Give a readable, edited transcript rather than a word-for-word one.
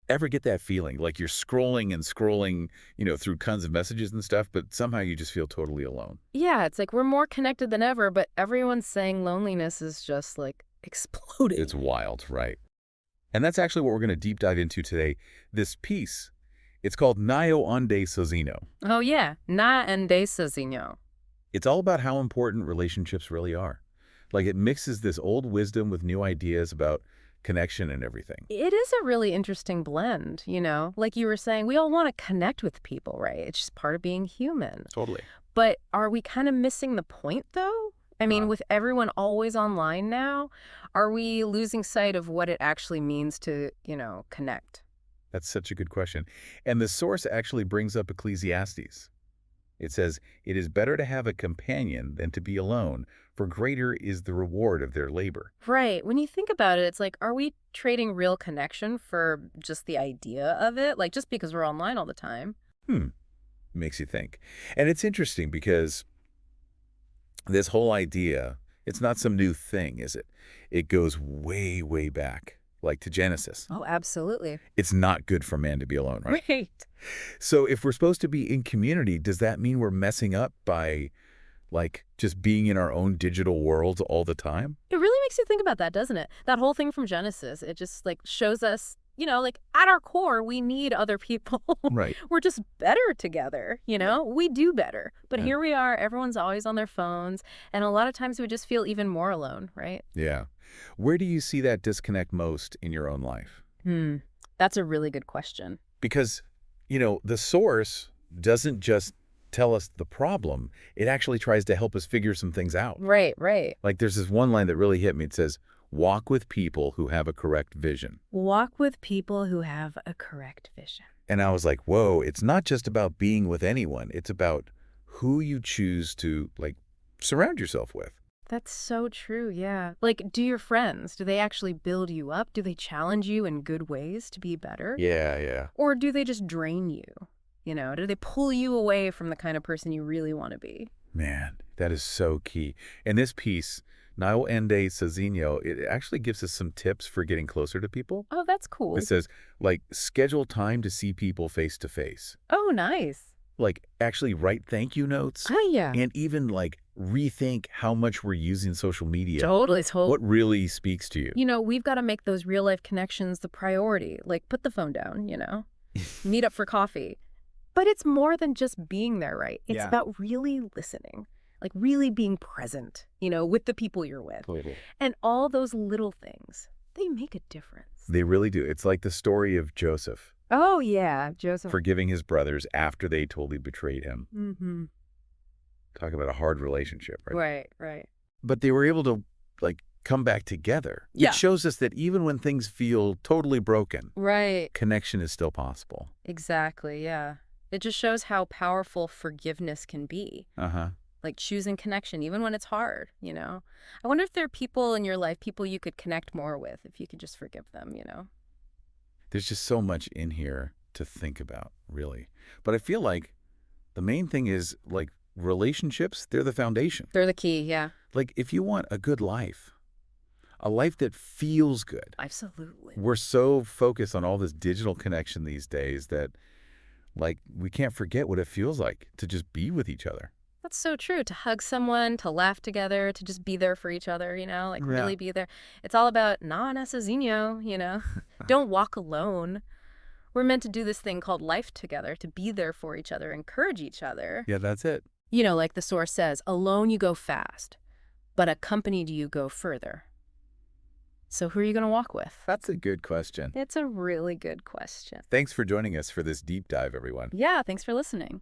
Ever get that feeling like you're scrolling and scrolling, through tons of messages and stuff, but somehow you just feel totally alone? Yeah, it's like we're more connected than ever, but everyone's saying loneliness is just like It's exploding. wild, right? And that's actually what we're going to deep dive into today. This piece, it's called Nayo Onde Sozinho. Oh yeah, na ande sozinho. It's all about how important relationships really are. Like it mixes this old wisdom with new ideas about connection and everything. It is a really interesting blend, you know? Like you were saying, we all want to connect with people, right? It's just part of being human. Totally. But are we kind of missing the point, though? I mean, Uh, with everyone always online now, are we losing sight of what it actually means to, connect? that's such a good question. And the source actually brings up Ecclesiastes. It says, "It is better to have a companion than to be alone, for greater is the reward of their labor." Right. When you think about it, it's like, are we trading real connection for just the idea of it? Like, just because we're online all the time? Hmm, makes you think. And it's interesting because this whole idea, it's not some new thing, is it? It goes way, way back, like to Genesis. Oh, absolutely. It's not good for man to be alone, right? Right. So if we're supposed to be in community, does that mean we're messing up by, like, just being in our own digital worlds all the time? It really makes you think about that, doesn't it? That whole thing from Genesis, it just like shows us, like at our core, we need other people. Right. We're just better together, We do better. But Yeah. here we are, everyone's always on their phones, and a lot of times we just feel even more alone, right? Yeah. Where do you see that disconnect most in your own life? Hmm. That's a really good question. Because, the source doesn't just tell us the problem, it actually tries to help us figure some things out. Right, right. Like there's this one line that really hit me. It says, "Walk with people who have a correct vision." Walk with people who have a correct vision. And I was like, whoa, it's not just about being with anyone. It's about who you choose to, like, surround yourself with. That's so true, yeah. Like, do your friends, do they actually build you up? Do they challenge you in good ways to be better? Yeah, yeah. Or do they just drain you? Do they pull you away from the kind of person you really want to be? Man, that is so key. And this piece, Nao Ende Cezinho, it actually gives us some tips for getting closer to people. Oh, that's It cool. says, like, schedule time to see people face to face. Oh, nice. Like, actually write thank you notes Oh, yeah. and even, like, rethink how much we're using social media. Totally. So, What really speaks to you? we've got to make those real life connections the priority. Like, put the phone down, meet up for coffee. But it's more than just being there, right? It's Yeah. about really listening, like really being present, with the people you're with. Totally. And all those little things, they make a difference. They really do. It's like the story of Joseph Oh, yeah, Joseph. forgiving his brothers after they totally betrayed him. Mm-hmm. Talk about a hard relationship, right? Right, right. But they were able to, like, come back together. Yeah. It shows us that even when things feel totally broken, Right. connection is still possible. Exactly, yeah. It just shows how powerful forgiveness can be. Uh-huh. Like choosing connection, even when it's hard, I wonder if there are people in your life, people you could connect more with if you could just forgive them. There's just so much in here to think about, really. But I feel like the main thing is, like, relationships, they're the foundation. They're the key, yeah. Like, if you want a good life, a life that feels good, Absolutely. we're so focused on all this digital connection these days that, like, we can't forget what it feels like to just be with each other. That's so true. To hug someone, to laugh together, to just be there for each other, like Yeah. really be there. It's all about na necessinho. Don't walk alone. We're meant to do this thing called life together, to be there for each other, encourage each other. Yeah, that's it. Like the source says, alone you go fast, but accompanied you go further. So who are you going to walk with? That's a good question. It's a really good question. Thanks for joining us for this deep dive, everyone. Yeah, thanks for listening.